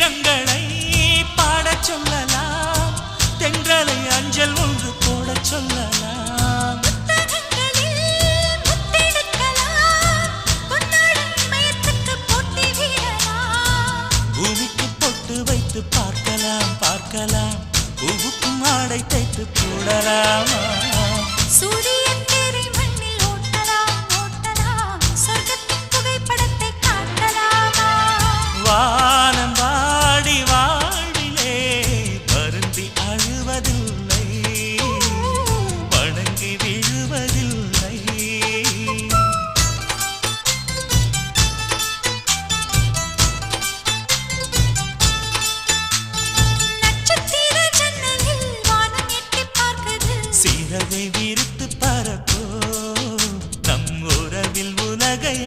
வீரங்களை பாடச் சொல்லலாம், தென்றலை அஞ்சல் ஒன்று போடச் சொல்லலாம். பூமிக்கு பொட்டு வைத்து பார்க்கலாம் பார்க்கலாம், பூவுக்கும் ஆடை தைத்து போடலாமா?